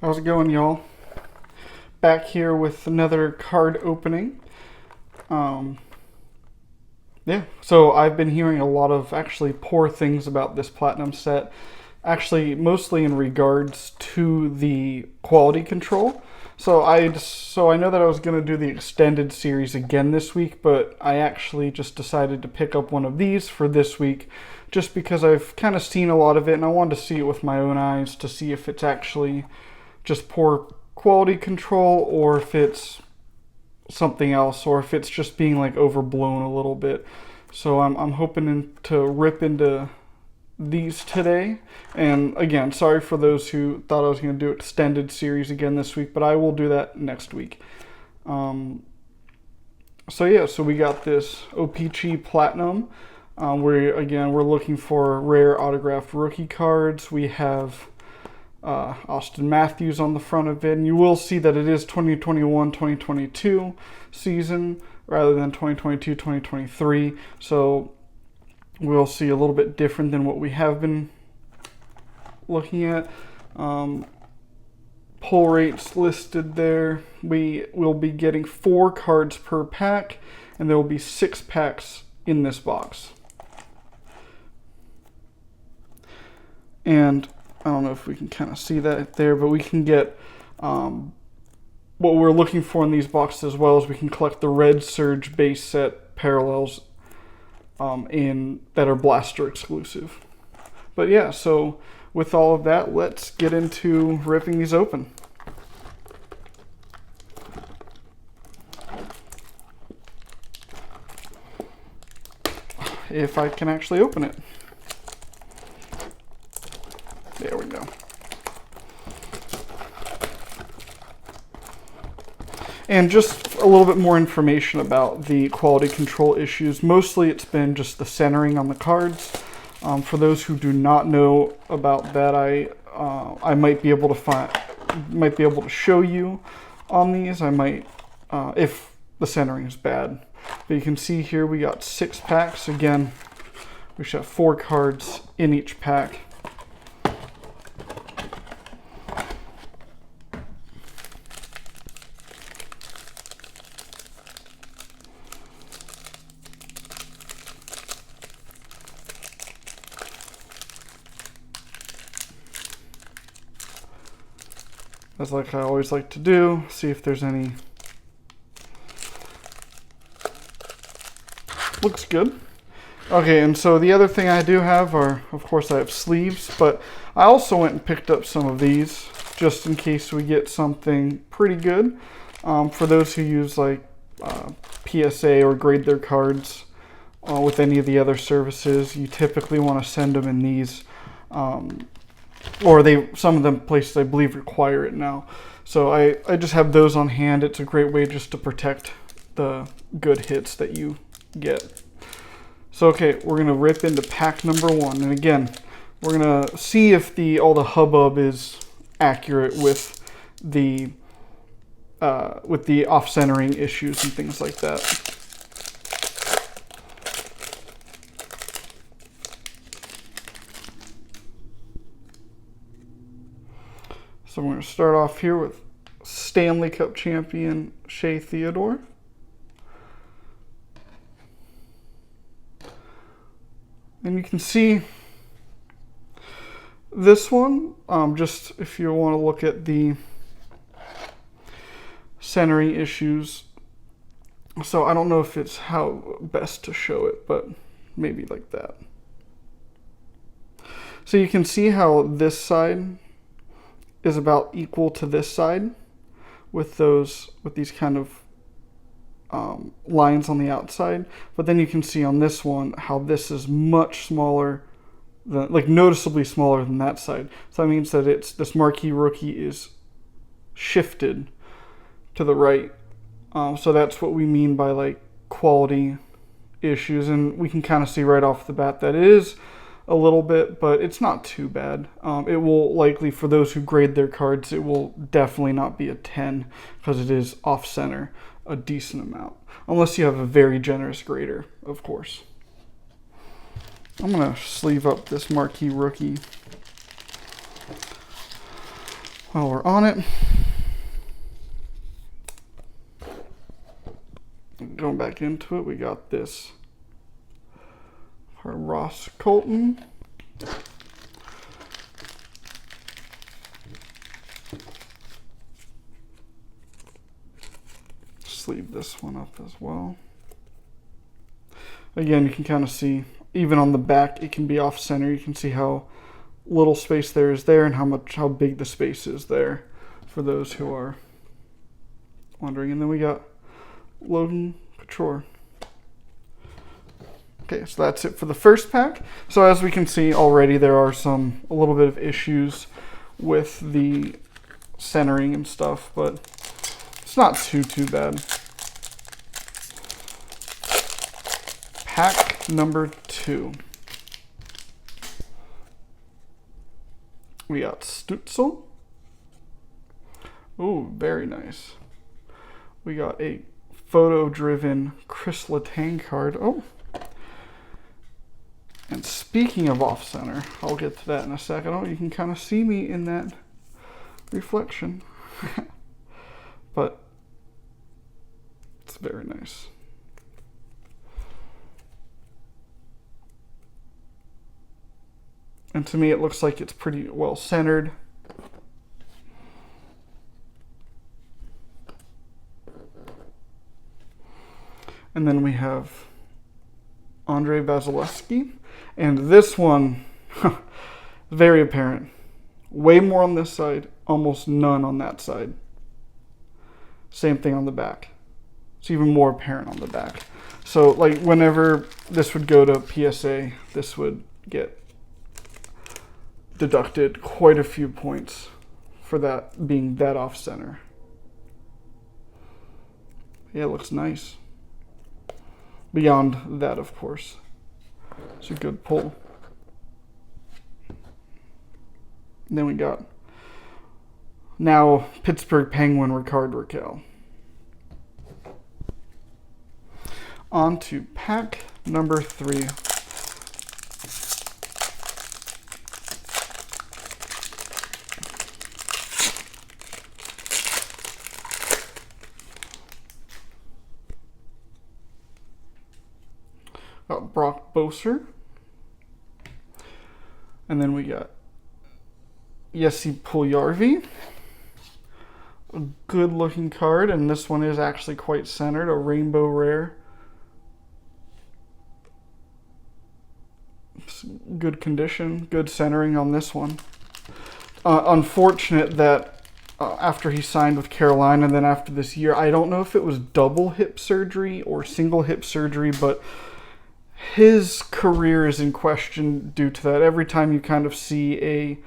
How's it going, y'all? Back here with another card opening. Um, yeah, so I've been hearing a lot of actually poor things about this Platinum set. Actually, mostly in regards to the quality control. So I know that I was gonna do the extended series again this week, but I actually just decided to pick up one of these for this week, just because I've kind of seen a lot of it and I wanted to see it with my own eyes to see if it's actually just poor quality control or if it's something else or if it's just being like overblown a little bit. So I'm hoping to rip into these today. And again, sorry for those who thought I was going to do extended series again this week, but I will do that next week. So we got this O-Pee-Chee Platinum. We're looking for rare autographed rookie cards. We have Austin Matthews on the front of it, and you will see that it is 2021-2022 season rather than 2022-2023. So we'll see a little bit different than what we have been looking at. Pull rates listed there. We will be getting 4 cards per pack, and there will be 6 packs in this box. And I don't know if we can kind of see that there, but we can get what we're looking for in these boxes as well as we can collect the Red Surge base set parallels that are Blaster exclusive. But yeah, so with all of that, let's get into ripping these open. If I can actually open it. There we go. And just a little bit more information about the quality control issues. Mostly it's been just the centering on the cards. For those who do not know about that, I might be able to show you on these. I might, if the centering is bad. But you can see here we got 6 packs. Again, we should have 4 cards in each pack. As like I always like to do, see if there's any. Looks good. Okay, and so the other thing I do have are, of course, I have sleeves, but I also went and picked up some of these just in case we get something pretty good. For those who use like PSA or grade their cards with any of the other services, you typically want to send them in these. Or some of them places I believe require it now. So I just have those on hand. It's a great way just to protect the good hits that you get. So okay, we're gonna rip into pack number 1, and again, we're gonna see if all the hubbub is accurate with the off-centering issues and things like that. So we're going to start off here with Stanley Cup champion Shea Theodore. And you can see this one, just if you want to look at the centering issues. So I don't know if it's how best to show it, but maybe like that. So you can see how this side is about equal to this side with these kind of lines on the outside, but then you can see on this one how this is much smaller than, like noticeably smaller than that side. So that means that this marquee rookie is shifted to the right. So that's what we mean by like quality issues, and we can kind of see right off the bat that it is a little bit, but it's not too bad. It will likely, for those who grade their cards, it will definitely not be a 10 because it is off center a decent amount, unless you have a very generous grader, of course. I'm gonna sleeve up this marquee rookie. While we're on it, going back into it, we got this our Ross Colton. Sleeve this one up as well. Again, you can kind of see, even on the back, it can be off center. You can see how little space there is there and how big the space is there for those who are wondering. And then we got Logan Couture. Okay, so that's it for the first pack. So as we can see already, there are a little bit of issues with the centering and stuff, but it's not too bad. Pack number 2. We got Stutzel. Ooh, very nice. We got a photo-driven Chris Letang card. Oh. And speaking of off-center, I'll get to that in a second. Oh, you can kind of see me in that reflection. But it's very nice. And to me, it looks like it's pretty well centered. And then we have Andrei Vasilevsky. And this one, very apparent. Way more on this side, almost none on that side. Same thing on the back. It's even more apparent on the back. So, like, whenever this would go to PSA, this would get deducted quite a few points for that being that off center. Yeah, it looks nice. Beyond that, of course. It's a good pull. And then we got now Pittsburgh Penguin Rickard Rakell. On to pack number 3. Got Brock Boeser. And then we got Jesse Puljujarvi. A good looking card, and this one is actually quite centered, a rainbow rare. It's good condition, good centering on this one. Unfortunate that after he signed with Carolina and then after this year, I don't know if it was double hip surgery or single hip surgery, but his career is in question due to that. Every time you kind of see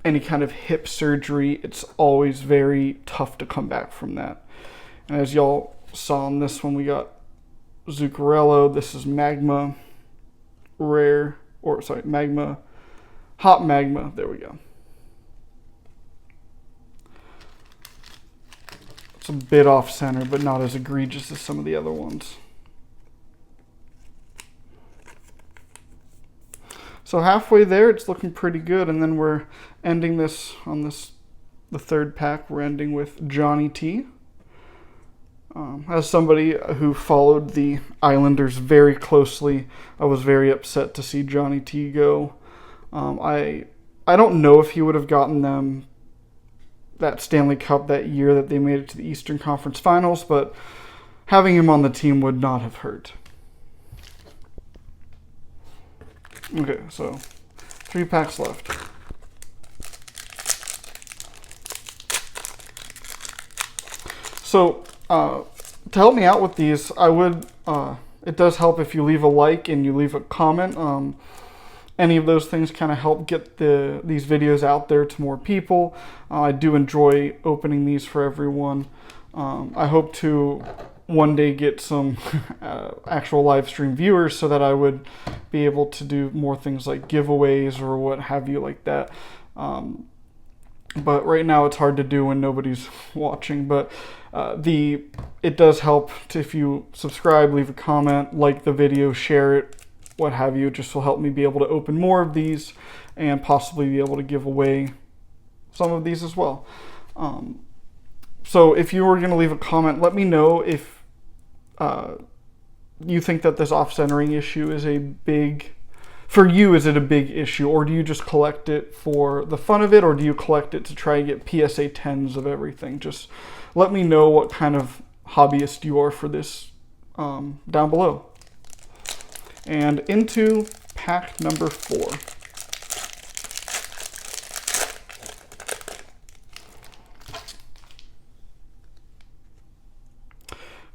any kind of hip surgery, it's always very tough to come back from that. And as y'all saw in this one, we got Zuccarello. This is Magma Rare, or sorry, Magma, Hot Magma. There we go. It's a bit off center, but not as egregious as some of the other ones. So halfway there, it's looking pretty good, and then we're ending this on the third pack. We're ending with Johnny T. As somebody who followed the Islanders very closely, I was very upset to see Johnny T go. I don't know if he would have gotten them that Stanley Cup that year that they made it to the Eastern Conference Finals, but having him on the team would not have hurt. Okay, so 3 packs left. So to help me out with these, I would it does help if you leave a like and you leave a comment. Any of those things kind of help get these videos out there to more people. I do enjoy opening these for everyone. I hope to one day get some actual live stream viewers so that I would be able to do more things like giveaways or what have you like that. But right now it's hard to do when nobody's watching. But it does help if you subscribe, leave a comment, like the video, share it, what have you. It just will help me be able to open more of these and possibly be able to give away some of these as well. So if you were going to leave a comment, let me know if you think that this off-centering issue is a big... For you, is it a big issue, or do you just collect it for the fun of it, or do you collect it to try and get PSA 10s of everything? Just let me know what kind of hobbyist you are for this down below. And into pack number 4.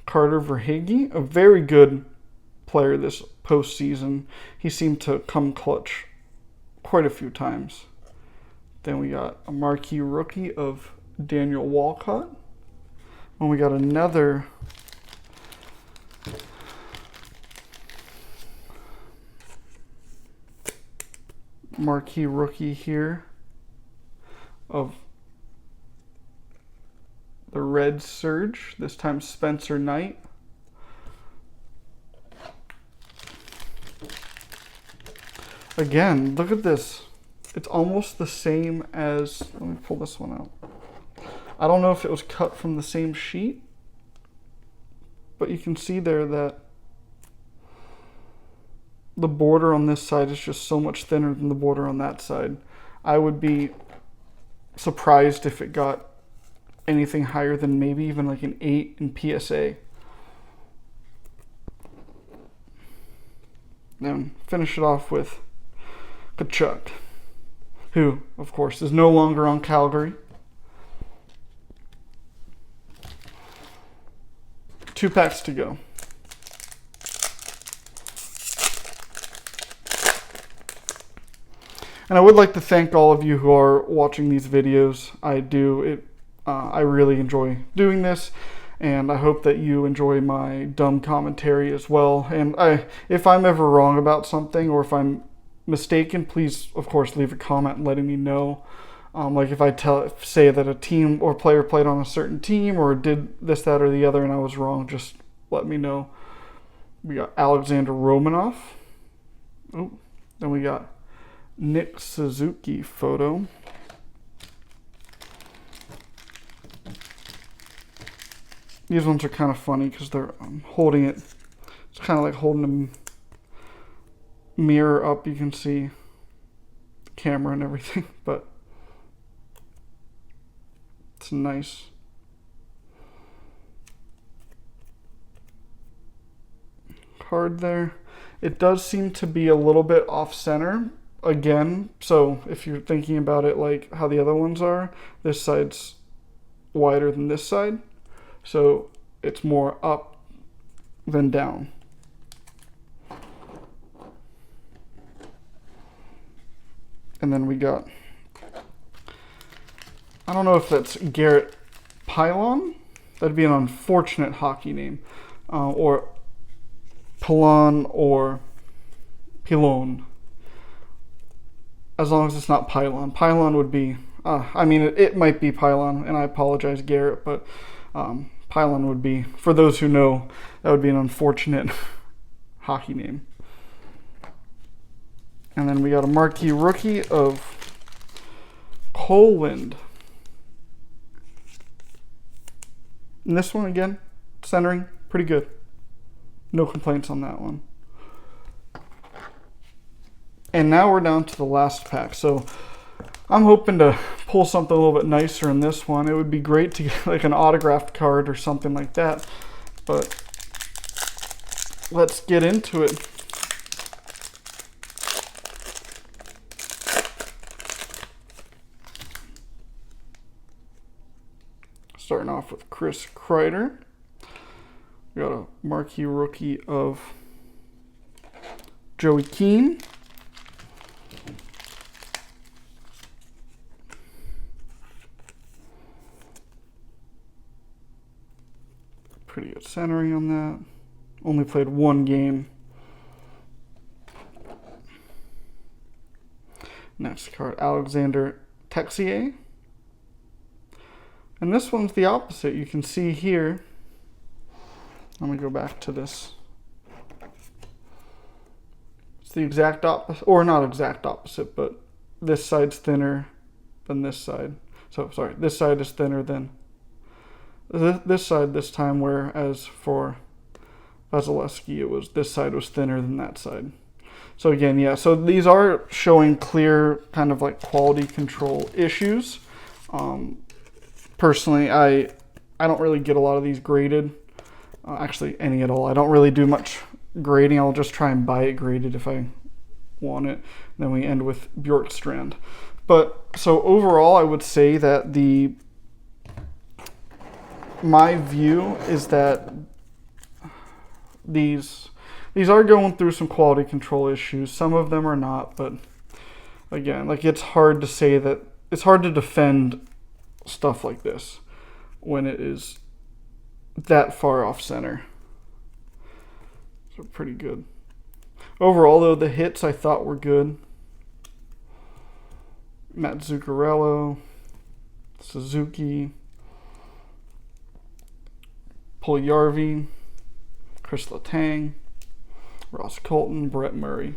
Carter Verhaeghe, a very good player this postseason. He seemed to come clutch quite a few times. Then we got a marquee rookie of Daniel Walcott. And we got another marquee rookie here of the Red Surge, this time Spencer Knight. Again, look at this. It's almost the same as, let me pull this one out. I don't know if it was cut from the same sheet, but you can see there that the border on this side is just so much thinner than the border on that side. I would be surprised if it got anything higher than maybe even like an 8 in PSA. Then finish it off with Kachuk, who, of course, is no longer on Calgary. 2 packs to go. And I would like to thank all of you who are watching these videos. I really enjoy doing this, and I hope that you enjoy my dumb commentary as well. And if I'm ever wrong about something, or if I'm mistaken, please, of course, leave a comment letting me know. Like if I say that a team or player played on a certain team, or did this, that, or the other, and I was wrong, just let me know. We got Alexander Romanov. Oh, then we got Nick Suzuki photo. These ones are kind of funny because they're holding it. It's kind of like holding a mirror up. You can see the camera and everything, but it's nice. Card there. It does seem to be a little bit off center again. So if you're thinking about it like how the other ones are, this side's wider than this side. So it's more up than down. And then we got, I don't know if that's Garrett Pylon. That'd be an unfortunate hockey name. Or Pilon or Pilon. As long as it's not Pylon. Pylon would be, I mean, it might be Pylon, and I apologize, Garrett, but Pylon would be, for those who know, that would be an unfortunate hockey name. And then we got a marquee rookie of Colwind. And this one, again, centering, pretty good. No complaints on that one. And now we're down to the last pack. So I'm hoping to pull something a little bit nicer in this one. It would be great to get like an autographed card or something like that. But let's get into it. Starting off with Chris Kreider. We got a marquee rookie of Joey Keane. Pretty good centering on that. Only played 1 game. Next card, Alexander Texier. And this one's the opposite. You can see here. Let me go back to this. It's the exact opposite, or not exact opposite, but this side's thinner than this side. So sorry, this side is thinner than this side this time, whereas for Vasilevsky, it was this side was thinner than that side. So again, yeah, so these are showing clear kind of like quality control issues. Personally, I don't really get a lot of these graded. Actually, any at all. I don't really do much grading. I'll just try and buy it graded if I want it. Then we end with Bjorkstrand. But so overall, I would say that my view is that these are going through some quality control issues. Some of them are not, but again, like it's hard to say that, it's hard to defend stuff like this when it is that far off center. So pretty good. Overall though, the hits I thought were good. Matt Zuccarello, Suzuki, Puljujarvi, Chris Letang, Ross Colton, Brett Murray.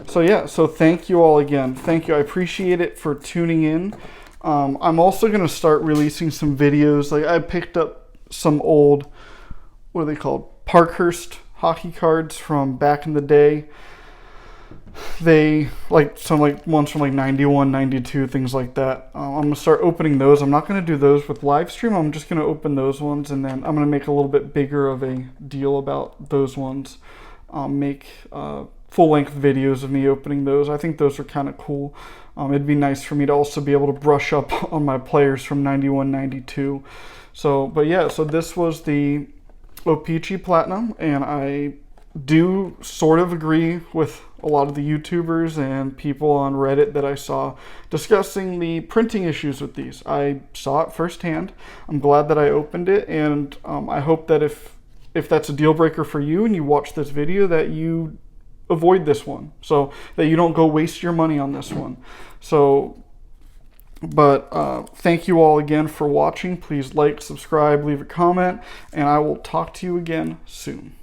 So yeah, so thank you all again. Thank you. I appreciate it for tuning in. I'm also going to start releasing some videos. Like I picked up some old, what are they called? Parkhurst hockey cards from back in the day. They like some like ones from like 91, 92, things like that. I'm going to start opening those. I'm not going to do those with live stream. I'm just going to open those ones, and then I'm going to make a little bit bigger of a deal about those ones. Make full-length videos of me opening those. I think those are kind of cool. It'd be nice for me to also be able to brush up on my players from 91, 92. So, but yeah, so this was the O-Pee-Chee Platinum, and I do sort of agree with a lot of the YouTubers and people on Reddit that I saw discussing the printing issues with these. I saw it firsthand. I'm glad that I opened it, and I hope that if that's a deal breaker for you and you watch this video, that you avoid this one, so that you don't go waste your money on this one. So, but thank you all again for watching. Please like, subscribe, leave a comment, and I will talk to you again soon.